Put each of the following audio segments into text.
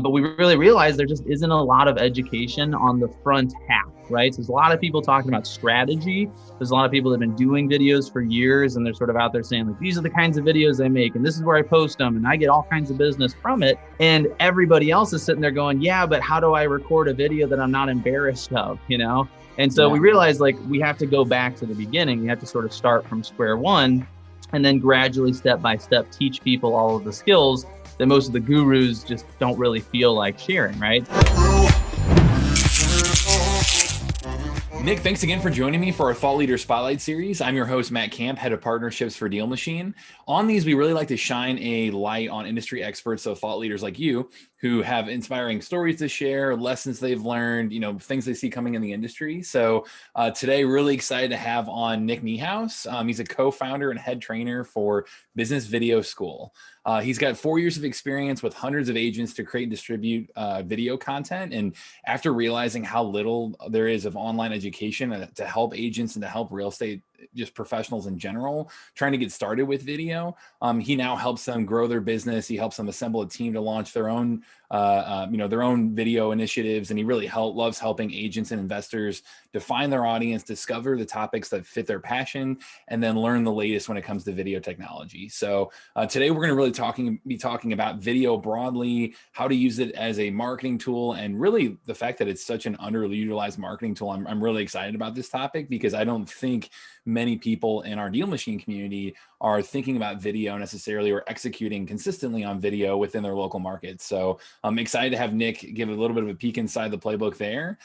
But we really realized there just isn't a lot of education on the front half, right? So there's a lot of people talking about strategy. There's a lot of people that have been doing videos for years, and they're sort of out there saying, like, these are the kinds of videos I make, and this is where I post them, and I get all kinds of business from it. And everybody else is sitting there going, yeah, but how do I record a video that I'm not embarrassed of, you know? And so we realized, like, we have to go back to the beginning. We have to sort of start from square one, and then gradually, step by step, teach people all of the skills that most of the gurus just don't really feel like sharing, right? Nick, thanks again for joining me for our Thought Leader Spotlight series. I'm your host, Matt Camp, head of partnerships for DealMachine. On these, we really like to shine a light on industry experts, so thought leaders like you, who have inspiring stories to share, lessons they've learned, things they see coming in the industry. So today, really excited to have on Nick Niehaus. He's a co-founder and head trainer for Business Video School. He's got 4 years of experience with hundreds of agents to create and distribute video content. And after realizing how little there is of online education to help agents and to help real estate just professionals in general trying to get started with video, he now helps them grow their business. He helps them assemble a team to launch their own their own video initiatives, and he really loves helping agents and investors define their audience, discover the topics that fit their passion, and then learn the latest when it comes to video technology. So today we're going to really be talking about video broadly, how to use it as a marketing tool, and really the fact that it's such an underutilized marketing tool. I'm really excited about this topic because I don't think many people in our DealMachine community are thinking about video necessarily or executing consistently on video within their local markets. So I'm excited to have Nick give a little bit of a peek inside the playbook there.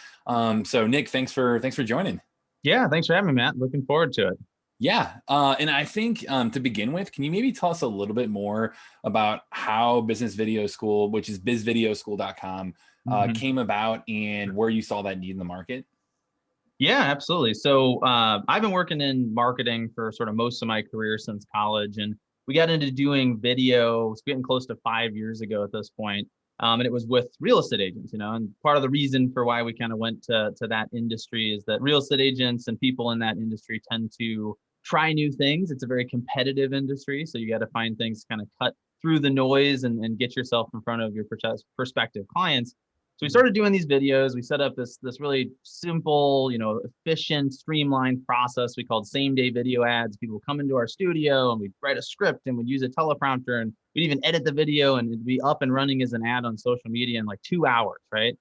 So Nick, thanks for joining. Yeah, thanks for having me, Matt. Looking forward to it. Yeah. And I think to begin with, can you maybe tell us a little bit more about how Business Video School, which is bizvideoschool.com, came about and where you saw that need in the market? Yeah, absolutely. So I've been working in marketing for sort of most of my career since college, and we got into doing video. It's getting close to 5 years ago at this point. And it was with real estate agents, and part of the reason for why we kind of went to that industry is that real estate agents and people in that industry tend to try new things. It's a very competitive industry, so you got to find things kind of cut through the noise and get yourself in front of your prospective clients. So we started doing these videos. We set up this really simple, efficient, streamlined process we called same day video ads. People would come into our studio and we'd write a script and we'd use a teleprompter, and we'd even edit the video and it'd be up and running as an ad on social media in like 2 hours, right?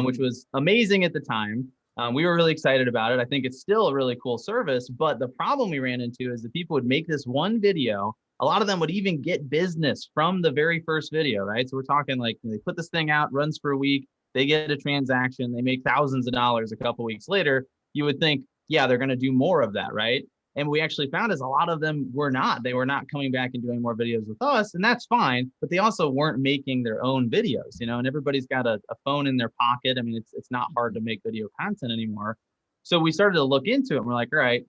Which was amazing at the time. We were really excited about it. I think it's still a really cool service, but the problem we ran into is that people would make this one video. A lot of them would even get business from the very first video, right? So we're talking like they put this thing out, runs for a week, they get a transaction, they make thousands of dollars a couple of weeks later. You would think, yeah, they're going to do more of that, right? And what we actually found is a lot of them were not. They were not coming back and doing more videos with us, and that's fine. But they also weren't making their own videos, and everybody's got a phone in their pocket. I mean, it's not hard to make video content anymore. So we started to look into it, and we're like, all right,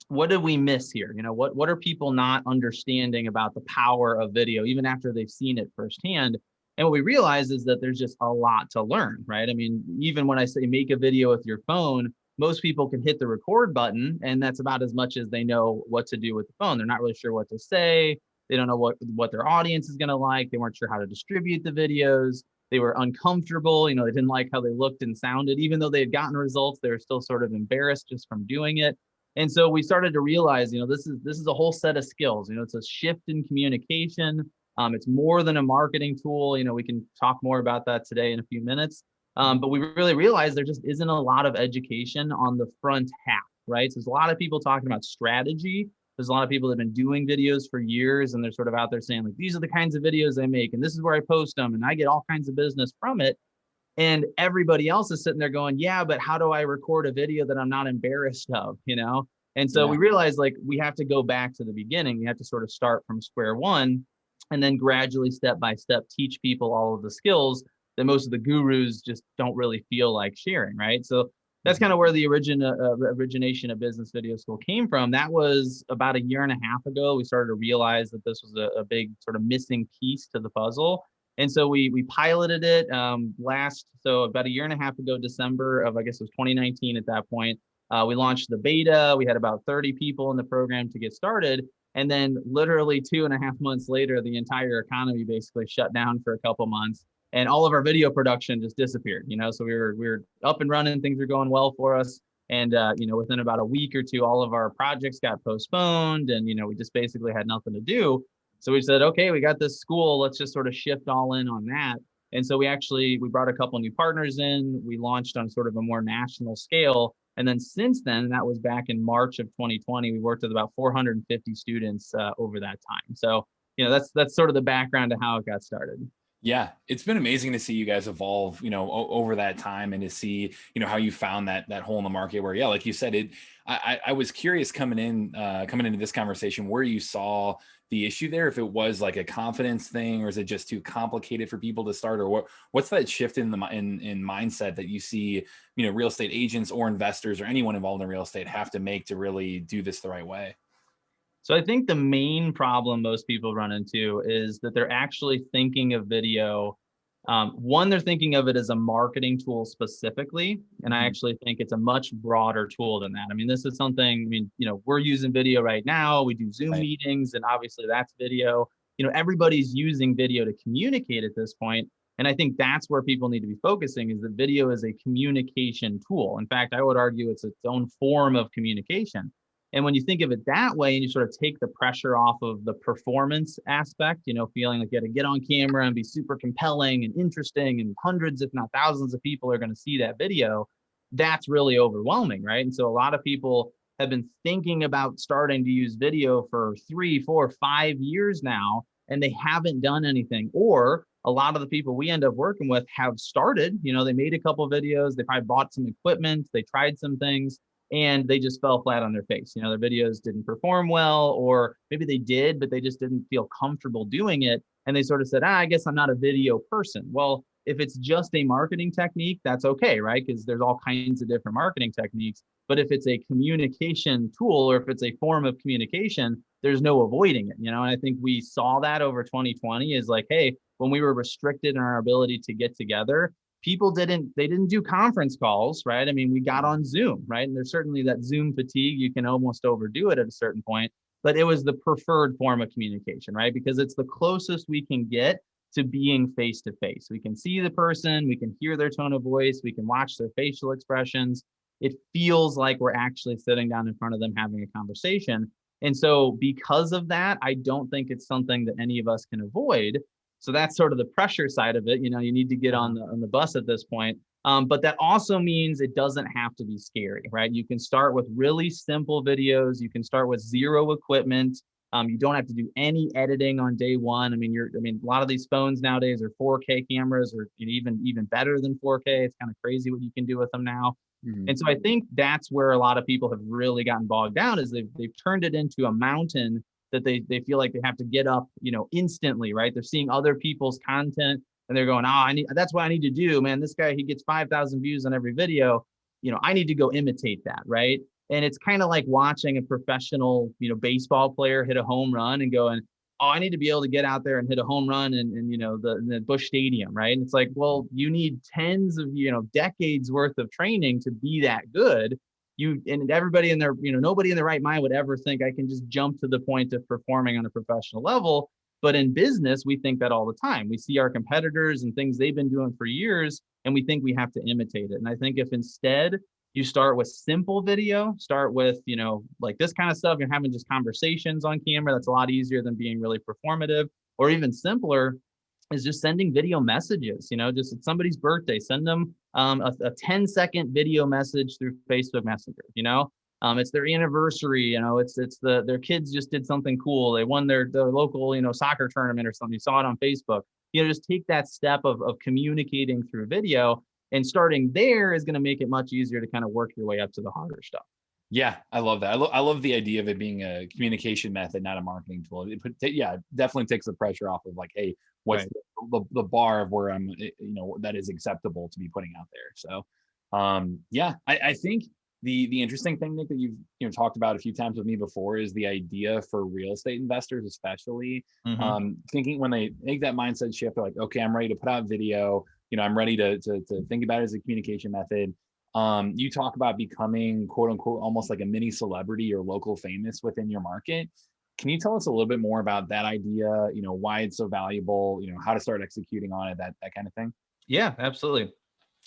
what did we miss here? What are people not understanding about the power of video, even after they've seen it firsthand? And what we realize is that there's just a lot to learn, right? I mean, even when I say make a video with your phone, most people can hit the record button, and that's about as much as they know what to do with the phone. They're not really sure what to say. They don't know what their audience is going to like. They weren't sure how to distribute the videos. They were uncomfortable. They didn't like how they looked and sounded. Even though they had gotten results, they were still sort of embarrassed just from doing it. And so we started to realize, this is a whole set of skills. It's a shift in communication. It's more than a marketing tool. We can talk more about that today in a few minutes. But we really realized there just isn't a lot of education on the front half, right? So there's a lot of people talking about strategy. There's a lot of people that have been doing videos for years, and they're sort of out there saying, like, these are the kinds of videos I make, and this is where I post them, and I get all kinds of business from it. And everybody else is sitting there going, yeah, but how do I record a video that I'm not embarrassed of, And so we realized, like, we have to go back to the beginning. We have to sort of start from square one, and then gradually, step by step, teach people all of the skills that most of the gurus just don't really feel like sharing, right? So that's kind of where the origination of Business Video School came from. That was about a year and a half ago. We started to realize that this was a big sort of missing piece to the puzzle. And so we piloted it so about a year and a half ago, December of, I guess it was 2019 at that point. We launched the beta. We had about 30 people in the program to get started. And then literally 2.5 months later, the entire economy basically shut down for a couple months. and all of our video production just disappeared. So we were up and running, things were going well for us. And within about a week or two, all of our projects got postponed, and we just basically had nothing to do. So we said, okay, we got this school, let's just sort of shift all in on that. And so we brought a couple new partners in. We launched on sort of a more national scale. And then since then, that was back in March of 2020, we worked with about 450 students over that time. So, that's sort of the background to how it got started. Yeah, it's been amazing to see you guys evolve, over that time, and to see, how you found that hole in the market where, yeah, like you said, I was curious coming into this conversation where you saw the issue there, if it was like a confidence thing, or is it just too complicated for people to start, or what's that shift in mindset that you see, real estate agents or investors or anyone involved in real estate have to make to really do this the right way? So I think the main problem most people run into is that they're actually thinking of video. One, they're thinking of it as a marketing tool specifically, and I actually think it's a much broader tool than that. I mean, this is something, we're using video right now. We do Zoom meetings, and obviously that's video. Everybody's using video to communicate at this point. And I think that's where people need to be focusing, is that video is a communication tool. In fact, I would argue it's its own form of communication. And when you think of it that way, and you sort of take the pressure off of the performance aspect, feeling like you got to get on camera and be super compelling and interesting, and hundreds, if not thousands of people are going to see that video, that's really overwhelming, right? And so a lot of people have been thinking about starting to use video for 3, 4, 5 years now, and they haven't done anything. Or a lot of the people we end up working with have started, they made a couple of videos, they probably bought some equipment, they tried some things, and they just fell flat on their face. Their videos didn't perform well, or maybe they did, but they just didn't feel comfortable doing it. And they sort of said, I guess I'm not a video person. Well, if it's just a marketing technique, that's okay, right? Because there's all kinds of different marketing techniques. But if it's a communication tool, or if it's a form of communication, there's no avoiding it. And I think we saw that over 2020 is like, hey, when we were restricted in our ability to get together, people didn't do conference calls, right? I mean, we got on Zoom, right? And there's certainly that Zoom fatigue. You can almost overdo it at a certain point, but it was the preferred form of communication, right? Because it's the closest we can get to being face to face. We can see the person, we can hear their tone of voice, we can watch their facial expressions. It feels like we're actually sitting down in front of them having a conversation. And so because of that, I don't think it's something that any of us can avoid. So that's sort of the pressure side of it. You need to get on the bus at this point. But that also means it doesn't have to be scary, right? You can start with really simple videos. You can start with zero equipment. You don't have to do any editing on day one. I mean, a lot of these phones nowadays are 4K cameras, or even better than 4K. It's kind of crazy what you can do with them now. And so I think that's where a lot of people have really gotten bogged down, is they've turned it into a mountain that they feel like they have to get up, instantly, right? They're seeing other people's content and they're going, that's what I need to do, man. This guy, he gets 5,000 views on every video. I need to go imitate that, right? And it's kind of like watching a professional, baseball player hit a home run and going, I need to be able to get out there and hit a home run in the Busch Stadium, right? And it's like, well, you need tens of, decades worth of training to be that good. And everybody in their, nobody in their right mind would ever think I can just jump to the point of performing on a professional level. But in business, we think that all the time. We see our competitors and things they've been doing for years, and we think we have to imitate it. And I think if instead you start with simple video, start with, like this kind of stuff, you're having just conversations on camera, that's a lot easier than being really performative. Or even simpler is just sending video messages. Just at somebody's birthday, send them a 10-second video message through Facebook Messenger. It's their anniversary. It's their kids just did something cool. They won their local soccer tournament or something. You saw it on Facebook. Just take that step of communicating through video, and starting there is going to make it much easier to kind of work your way up to the harder stuff. Yeah, I love that. I love the idea of it being a communication method, not a marketing tool. It definitely takes the pressure off of like, hey, what's the bar of where I'm, that is acceptable to be putting out there. So, I think the interesting thing, Nick, that you've talked about a few times with me before is the idea for real estate investors, especially thinking when they make that mindset shift, they're like, okay, I'm ready to put out video. I'm ready to think about it as a communication method. You talk about becoming quote unquote almost like a mini celebrity or local famous within your market. Can you tell us a little bit more about that idea, why it's so valuable, how to start executing on it, that kind of thing? Yeah, absolutely.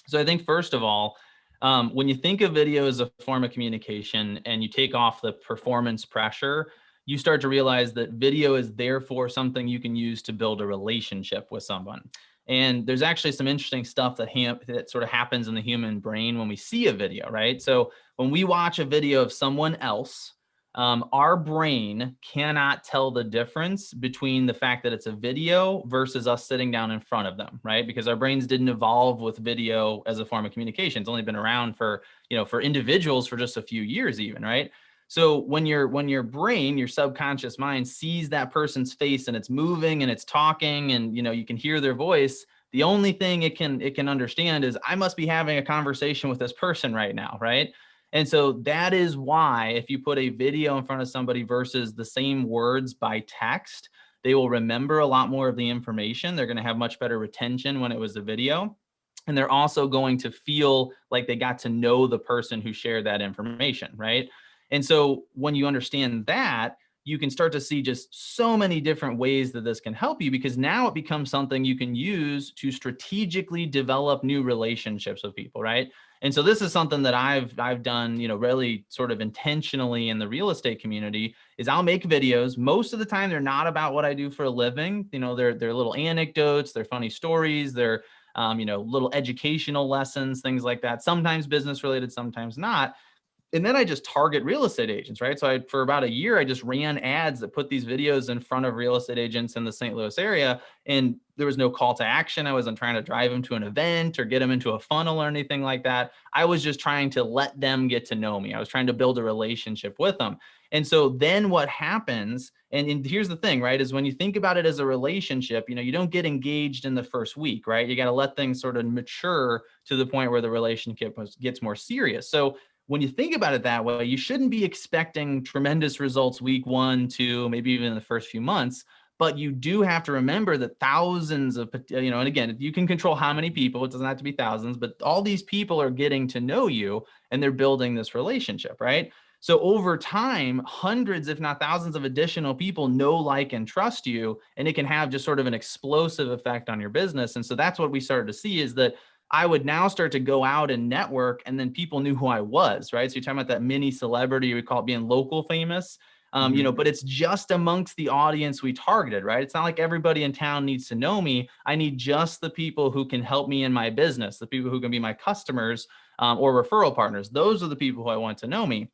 So I think first of all, when you think of video as a form of communication and you take off the performance pressure, you start to realize that video is therefore something you can use to build a relationship with someone. And there's actually some interesting stuff that sort of happens in the human brain when we see a video, right? So when we watch a video of someone else, our brain cannot tell the difference between the fact that it's a video versus us sitting down in front of them, right? Because our brains didn't evolve with video as a form of communication. It's only been around for individuals for just a few years even, right? So when your brain, your subconscious mind sees that person's face and it's moving and it's talking and you can hear their voice, the only thing it can understand is I must be having a conversation with this person right now, right? And so that is why if you put a video in front of somebody versus the same words by text, they will remember a lot more of the information. They're going to have much better retention when it was a video. And they're also going to feel like they got to know the person who shared that information, right? And so when you understand that, you can start to see just so many different ways that this can help you, because now it becomes something you can use to strategically develop new relationships with people, right? And so this is something that I've done, really sort of intentionally in the real estate community. Is I'll make videos. Most of the time, they're not about what I do for a living. They're little anecdotes, they're funny stories, they're little educational lessons, things like that. Sometimes business related, sometimes not. And then I just target real estate agents, right? So for about a year, I just ran ads that put these videos in front of real estate agents in the St. Louis area. And there was no call to action. I wasn't trying to drive them to an event or get them into a funnel or anything like that. I was just trying to let them get to know me. I was trying to build a relationship with them. And so then what happens, and here's the thing, right, is when you think about it as a relationship, you don't get engaged in the first week, right? You got to let things sort of mature to the point where the relationship gets more serious. So when you think about it that way, you shouldn't be expecting tremendous results week 1, 2, maybe even in the first few months. But you do have to remember that thousands of, and again, you can control how many people, it doesn't have to be thousands, but all these people are getting to know you and they're building this relationship, right? So over time, hundreds, if not thousands of additional people know, like, and trust you, and it can have just sort of an explosive effect on your business. And so that's what we started to see, is that I would now start to go out and network, and then people knew who I was, right? So you're talking about that mini celebrity, we call it being local famous, but it's just amongst the audience we targeted, right? It's not like everybody in town needs to know me. I need just the people who can help me in my business, the people who can be my customers or referral partners. Those are the people who I want to know me.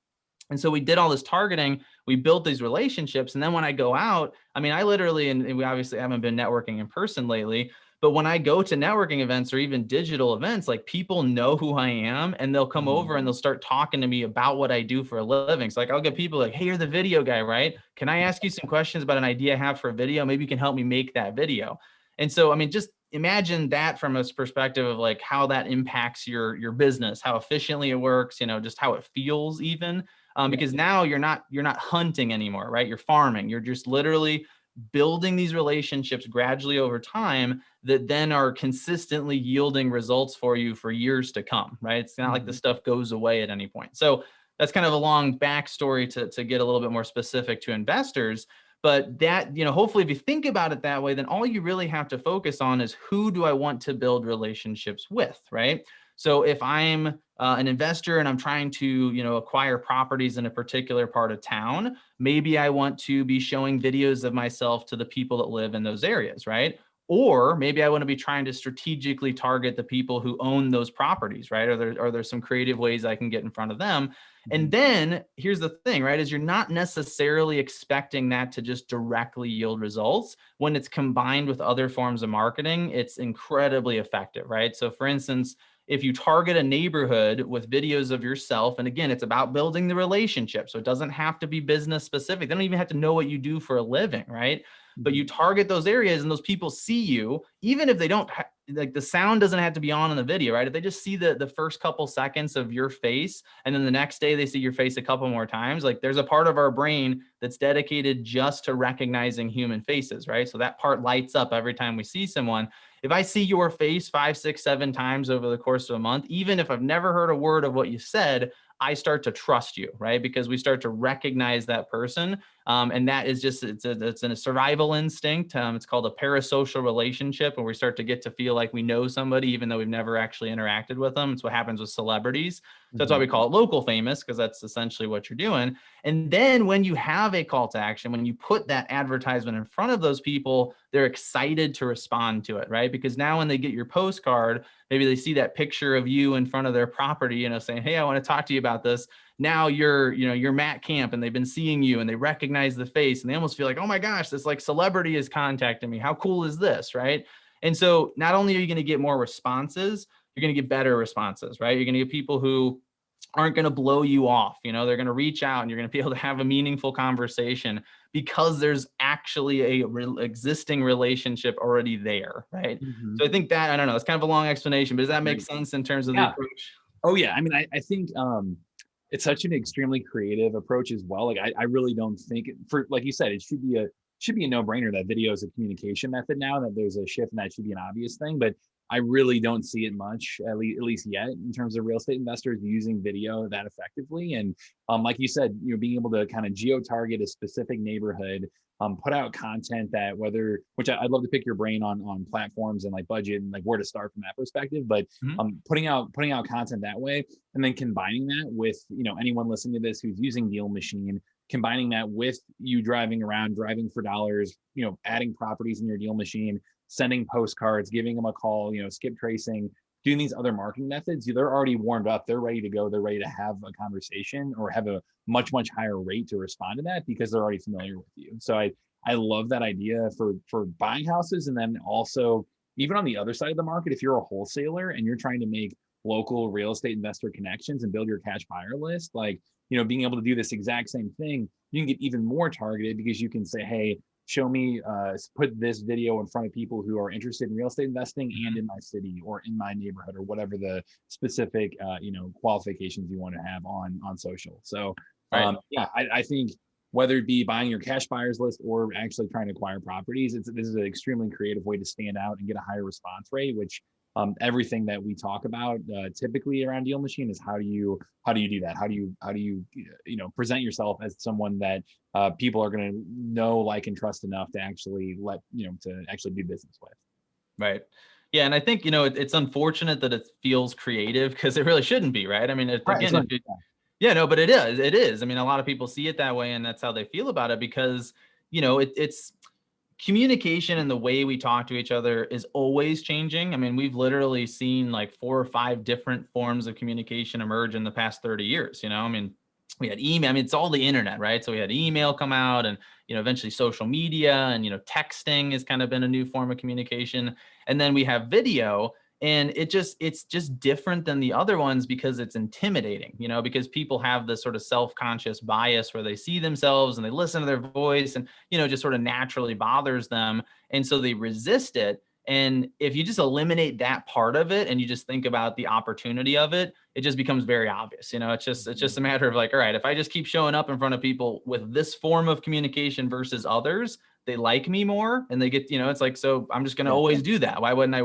And so we did all this targeting, we built these relationships. And then when I go out, I literally, and we obviously haven't been networking in person lately, but when I go to networking events or even digital events, like, people know who I am and they'll come over and they'll start talking to me about what I do for a living. So like, I'll get people like, hey, you're the video guy, right? Can I ask you some questions about an idea I have for a video? Maybe you can help me make that video. And so, just imagine that from a perspective of like how that impacts your business, how efficiently it works, just how it feels even. Because now you're not hunting anymore, right? You're farming. You're just literally building these relationships gradually over time that then are consistently yielding results for you for years to come, right? It's not like the stuff goes away at any point. So that's kind of a long backstory to get a little bit more specific to investors. But that, hopefully if you think about it that way, then all you really have to focus on is, who do I want to build relationships with, right? So if I'm an investor and I'm trying to, acquire properties in a particular part of town, maybe I want to be showing videos of myself to the people that live in those areas, right? Or maybe I want to be trying to strategically target the people who own those properties, right? Are there some creative ways I can get in front of them? And then here's the thing, right, is you're not necessarily expecting that to just directly yield results. When it's combined with other forms of marketing, it's incredibly effective, right? So for instance, if you target a neighborhood with videos of yourself, and again, it's about building the relationship. So it doesn't have to be business specific. They don't even have to know what you do for a living, right? But you target those areas and those people see you, even if they don't like, the sound doesn't have to be on in the video, right? If they just see the first couple seconds of your face, and then the next day they see your face a couple more times, like, there's a part of our brain that's dedicated just to recognizing human faces, right? So that part lights up every time we see someone. If I see your face 5, 6, 7 times over the course of a month, even if I've never heard a word of what you said, I start to trust you, right? Because we start to recognize that person And that is just, it's a survival instinct. It's called a parasocial relationship, where we start to get to feel like we know somebody, even though we've never actually interacted with them. It's what happens with celebrities. So that's why we call it local famous, because that's essentially what you're doing. And then when you have a call to action, when you put that advertisement in front of those people, they're excited to respond to it, right? Because now when they get your postcard, maybe they see that picture of you in front of their property, saying, hey, I want to talk to you about this. Now you're Matt Camp, and they've been seeing you and they recognize the face, and they almost feel like, oh my gosh, this like celebrity is contacting me. How cool is this, right? And so not only are you going to get more responses, you're going to get better responses, right? You're going to get people who aren't going to blow you off. They're going to reach out, and you're going to be able to have a meaningful conversation because there's actually a existing relationship already there, right? So I think that, I don't know, it's kind of a long explanation, but does that make sense in terms of the approach? Oh yeah. I mean, I think it's such an extremely creative approach as well. Like I really don't think like you said, it should be a no-brainer that video is a communication method now, that there's a shift, and that should be an obvious thing. But I really don't see it much, at least yet, in terms of real estate investors using video that effectively. And like you said, being able to kind of geo-target a specific neighborhood, put out content that which I'd love to pick your brain on platforms and like budget and like where to start from that perspective. But putting out content that way, and then combining that with anyone listening to this who's using DealMachine, combining that with you driving around, driving for dollars, adding properties in your DealMachine, sending postcards, giving them a call, skip tracing, doing these other marketing methods, they're already warmed up. They're ready to go. They're ready to have a conversation or have a much, much higher rate to respond to that because they're already familiar with you. So I love that idea for buying houses. And then also, even on the other side of the market, if you're a wholesaler and you're trying to make local real estate investor connections and build your cash buyer list, like, being able to do this exact same thing, you can get even more targeted because you can say, hey, show me, put this video in front of people who are interested in real estate investing and in my city or in my neighborhood or whatever the specific, qualifications you want to have on social. So yeah, I think whether it be buying your cash buyers list or actually trying to acquire properties, this is an extremely creative way to stand out and get a higher response rate, which everything that we talk about typically around DealMachine is how do you do that? How do you present yourself as someone that people are going to know, like, and trust enough to actually to actually do business with. Right. Yeah. And I think, it's unfortunate that it feels creative because it really shouldn't be, right? I mean, again, yeah, no, but it is. It is. I mean, a lot of people see it that way, and that's how they feel about it because, it's communication and the way we talk to each other is always changing. I mean, we've literally seen like 4 or 5 different forms of communication emerge in the past 30 years. I mean, we had email. I mean, it's all the internet, right? So we had email come out, and eventually social media, and texting has kind of been a new form of communication, and then we have video. And it's just different than the other ones because it's intimidating, because people have this sort of self-conscious bias where they see themselves and they listen to their voice and, just sort of naturally bothers them. And so they resist it. And if you just eliminate that part of it and you just think about the opportunity of it, it just becomes very obvious. It's just a matter of like, all right, if I just keep showing up in front of people with this form of communication versus others, they like me more and they get, it's like, so I'm just going to always do that. Why wouldn't I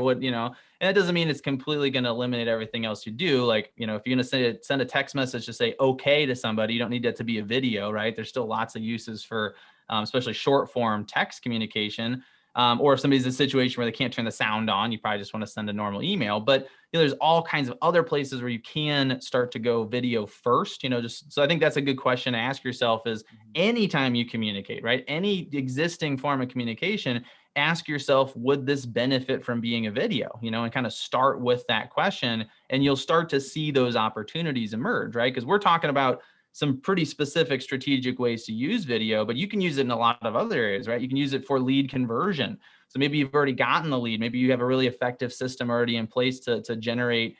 and that doesn't mean it's completely going to eliminate everything else you do. Like, if you're going to send a text message to say okay to somebody, you don't need that to be a video, right? There's still lots of uses for especially short form text communication. Or if somebody's in a situation where they can't turn the sound on, you probably just want to send a normal email. But there's all kinds of other places where you can start to go video first. So I think that's a good question to ask yourself is anytime you communicate, right? Any existing form of communication, ask yourself, would this benefit from being a video? And kind of start with that question, and you'll start to see those opportunities emerge, right? Because we're talking about some pretty specific strategic ways to use video, but you can use it in a lot of other areas, right? You can use it for lead conversion. So maybe you've already gotten the lead. Maybe you have a really effective system already in place to generate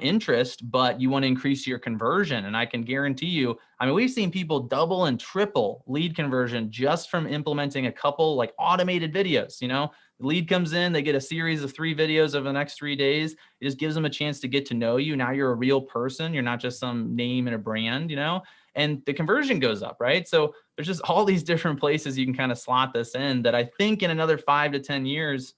interest, but you want to increase your conversion. And I can guarantee you, I mean, we've seen people double and triple lead conversion just from implementing a couple like automated videos. The lead comes in, they get a series of 3 videos over the next 3 days. It just gives them a chance to get to know you. Now you're a real person. You're not just some name and a brand, and the conversion goes up, right? So there's just all these different places you can kind of slot this in that I think in another 5 to 10 years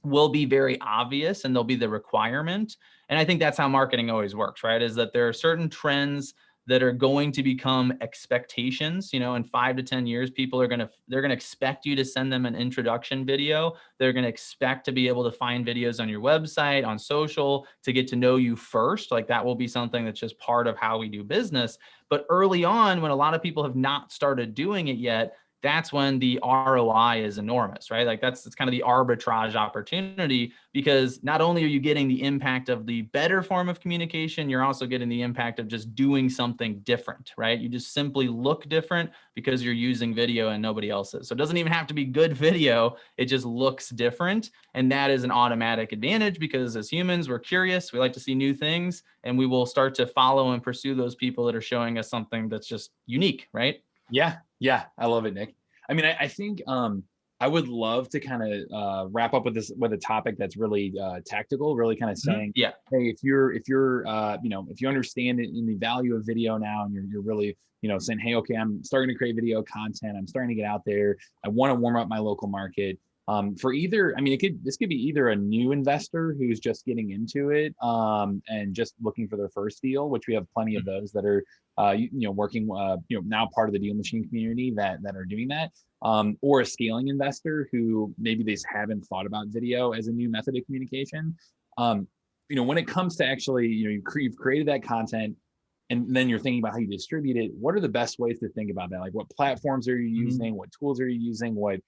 will be very obvious and they'll be the requirement. And I think that's how marketing always works, right? Is that there are certain trends that are going to become expectations. In 5 to 10 years, people they're going to expect you to send them an introduction video. They're going to expect to be able to find videos on your website, on social, to get to know you first. Like that will be something that's just part of how we do business. But early on, when a lot of people have not started doing it yet, that's when the ROI is enormous, right? Like it's kind of the arbitrage opportunity, because not only are you getting the impact of the better form of communication, you're also getting the impact of just doing something different, right? You just simply look different because you're using video and nobody else is. So it doesn't even have to be good video. It just looks different. And that is an automatic advantage, because as humans, we're curious. We like to see new things, and we will start to follow and pursue those people that are showing us something that's just unique, right? Yeah, yeah, I love it, Nick. I mean, I think I would love to kind of wrap up with a topic that's really tactical, really kind of saying, Yeah. hey, if you're if you understand it in the value of video now, and you're really saying, hey, okay, I'm starting to create video content, I'm starting to get out there, I want to warm up my local market. For either, I mean, this could be either a new investor who's just getting into it and just looking for their first deal, which we have plenty of those that are working now part of the DealMachine community that are doing that, or a scaling investor who maybe they just haven't thought about video as a new method of communication. When it comes to actually you've created that content, and then you're thinking about how you distribute it, what are the best ways to think about that? Like, what platforms are you using? What tools are you using? What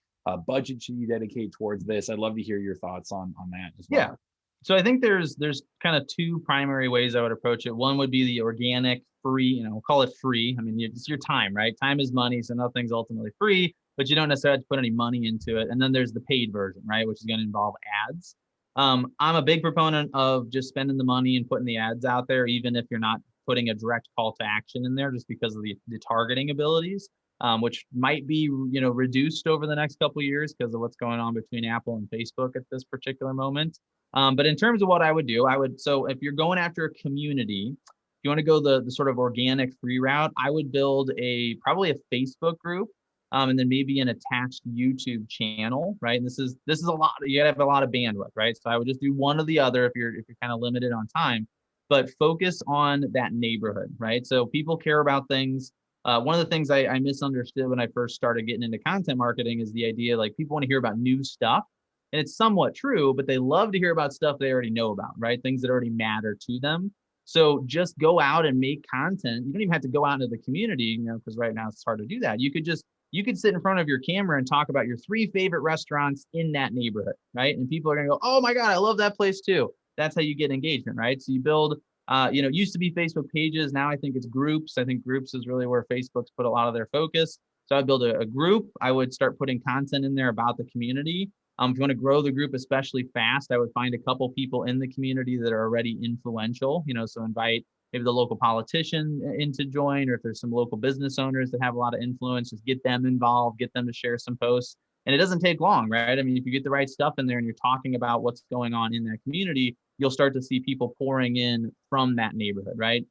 budget should you dedicate towards this? I'd love to hear your thoughts on that as well. Yeah. So I think there's kind of two primary ways I would approach it. One would be the organic, free, we'll call it free. I mean, it's your time, right? Time is money, so nothing's ultimately free, but you don't necessarily have to put any money into it. And then there's the paid version, right? Which is going to involve ads. I'm a big proponent of just spending the money and putting the ads out there, even if you're not putting a direct call to action in there, just because of the targeting abilities. Which might be reduced over the next couple of years because of what's going on between Apple and Facebook at this particular moment. But in terms of what I would do, so if you're going after a community, if you want to go the sort of organic free route, I would build probably a Facebook group, and then maybe an attached YouTube channel, right? And this is a lot. You gotta have a lot of bandwidth, right? So I would just do one or the other if you're kind of limited on time, but focus on that neighborhood, right? So people care about things. One of the things I misunderstood when I first started getting into content marketing is the idea like people want to hear about new stuff. And it's somewhat true, but they love to hear about stuff they already know about, right? Things that already matter to them. So just go out and make content. You don't even have to go out into the community, because right now it's hard to do that. You could sit in front of your camera and talk about your 3 favorite restaurants in that neighborhood, right? And people are going to go, oh my God, I love that place too. That's how you get engagement, right? So you build it used to be Facebook pages. Now I think it's groups. I think groups is really where Facebook's put a lot of their focus. So I'd build a group. I would start putting content in there about the community. If you want to grow the group especially fast, I would find a couple people in the community that are already influential, so invite maybe the local politician in to join, or if there's some local business owners that have a lot of influence, just get them involved, get them to share some posts. And it doesn't take long, right? I mean, if you get the right stuff in there and you're talking about what's going on in that community, you'll start to see people pouring in from that neighborhood, right?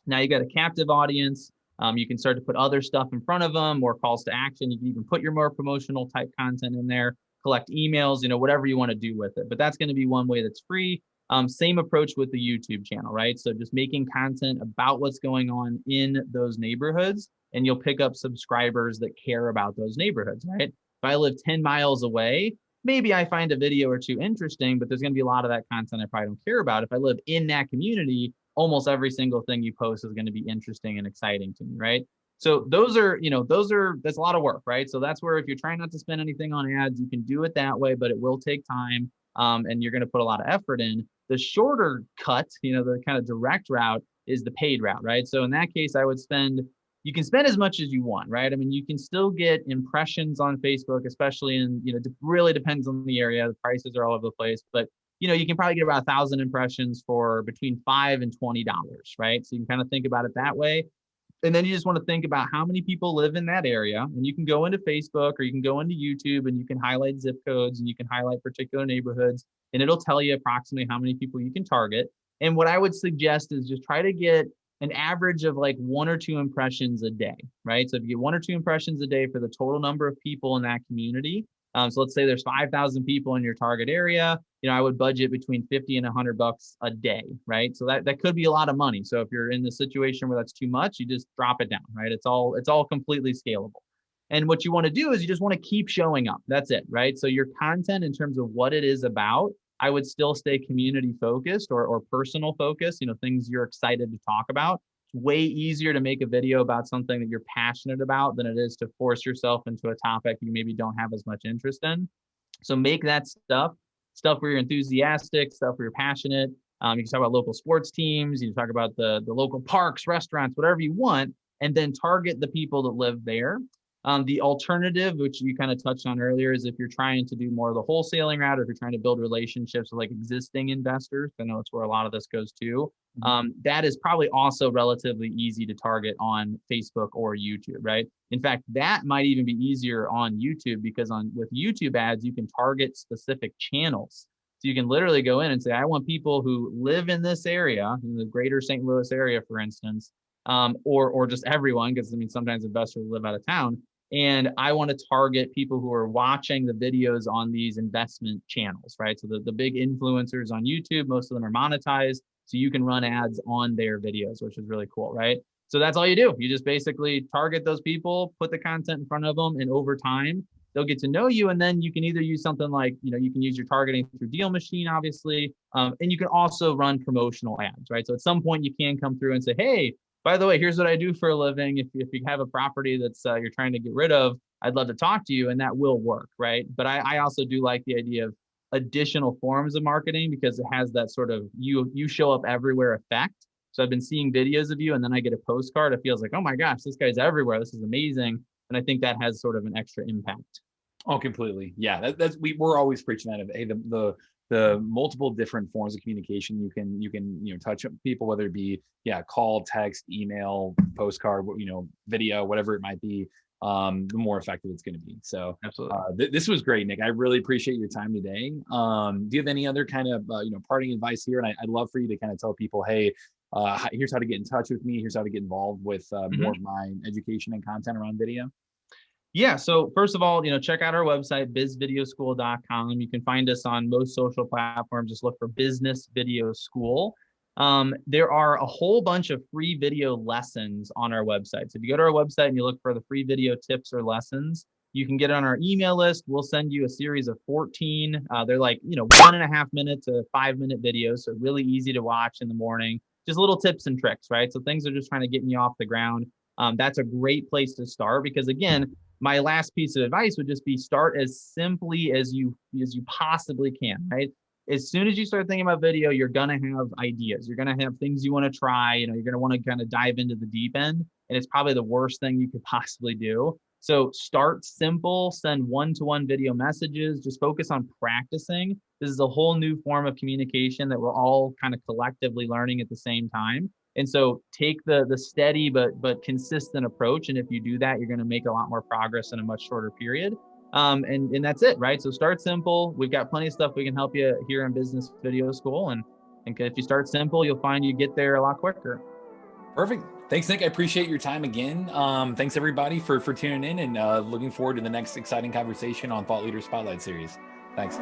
Now you got a captive audience. You can start to put other stuff in front of them, more calls to action. You can even put your more promotional type content in there, collect emails, whatever you want to do with it. But that's going to be one way that's free. Same approach with the YouTube channel, right? So just making content about what's going on in those neighborhoods, and you'll pick up subscribers that care about those neighborhoods, right? If I live 10 miles away, maybe I find a video or two interesting, but there's going to be a lot of that content I probably don't care about. If I live in that community, almost every single thing you post is going to be interesting and exciting to me, right? So that's a lot of work, right? So that's where if you're trying not to spend anything on ads, you can do it that way, but it will take time, and you're going to put a lot of effort in. The shorter cut, the kind of direct route is the paid route, right? So in that case, you can spend as much as you want, right? I mean, you can still get impressions on Facebook, especially it really depends on the area. The prices are all over the place, but you can probably get about 1,000 impressions for between $5 and $20, right? So you can kind of think about it that way. And then you just want to think about how many people live in that area. And you can go into Facebook or you can go into YouTube and you can highlight zip codes and you can highlight particular neighborhoods, and it'll tell you approximately how many people you can target. And what I would suggest is just try to get an average of like 1 or 2 impressions a day, right? So if you get 1 or 2 impressions a day for the total number of people in that community, So let's say there's 5,000 people in your target area. I would budget between 50 and $100 a day, right? So that could be a lot of money. So if you're in the situation where that's too much, you just drop it down, right? It's all completely scalable. And what you want to do is you just want to keep showing up. That's it, right? So your content in terms of what it is about, I would still stay community focused or personal focused, things you're excited to talk about. It's way easier to make a video about something that you're passionate about than it is to force yourself into a topic you maybe don't have as much interest in. So make that stuff where you're enthusiastic, stuff where you're passionate. You can talk about local sports teams. You can talk about the local parks, restaurants, whatever you want, and then target the people that live there. The alternative, which you kind of touched on earlier, is if you're trying to do more of the wholesaling route, or if you're trying to build relationships with like existing investors. I know it's where a lot of this goes to. That is probably also relatively easy to target on Facebook or YouTube, right? In fact, that might even be easier on YouTube, because with YouTube ads, you can target specific channels. So you can literally go in and say, I want people who live in this area, in the greater St. Louis area, for instance, or just everyone, because sometimes investors live out of town. And I want to target people who are watching the videos on these investment channels, right? So the big influencers on YouTube, most of them are monetized. So you can run ads on their videos, which is really cool, right? So that's all you do. You just basically target those people, put the content in front of them, and over time, they'll get to know you. And then you can either use something like, you can use your targeting through DealMachine, obviously. And you can also run promotional ads, right? So at some point you can come through and say, hey, by the way, here's what I do for a living. If you have a property that's you're trying to get rid of, I'd love to talk to you, and that will work, right? But I also do like the idea of additional forms of marketing, because it has that sort of you show up everywhere effect. So I've been seeing videos of you, and then I get a postcard. It feels like, oh my gosh, this guy's everywhere. This is amazing. And I think that has sort of an extra impact. Oh, completely. Yeah, we're always preaching that of, hey, the multiple different forms of communication you can touch people, whether it be call, text, email, postcard, video, whatever it might be, the more effective it's going to be. So absolutely, this was great, Nick. I really appreciate your time today. Do you have any other kind of parting advice here? And I'd love for you to kind of tell people, hey, here's how to get in touch with me. Here's how to get involved with more of my education and content around video. Yeah. So first of all, check out our website, bizvideoschool.com. You can find us on most social platforms. Just look for Business Video School. There are a whole bunch of free video lessons on our website. So if you go to our website and you look for the free video tips or lessons, you can get on our email list. We'll send you a series of 14. They're like, 1.5 minute to 5-minute videos. So really easy to watch in the morning. Just little tips and tricks, right? So things are just trying to get you off the ground. That's a great place to start, because again, my last piece of advice would just be start as simply as you possibly can, right? As soon as you start thinking about video, you're going to have ideas. You're going to have things you want to try. You're going to want to kind of dive into the deep end. And it's probably the worst thing you could possibly do. So start simple, send one-to-one video messages, just focus on practicing. This is a whole new form of communication that we're all kind of collectively learning at the same time. And so take the steady but consistent approach. And if you do that, you're going to make a lot more progress in a much shorter period. And that's it, right? So start simple. We've got plenty of stuff we can help you here in Business Video School. And if you start simple, you'll find you get there a lot quicker. Perfect. Thanks, Nick. I appreciate your time again. Thanks everybody for tuning in, and looking forward to the next exciting conversation on Thought Leader Spotlight Series. Thanks.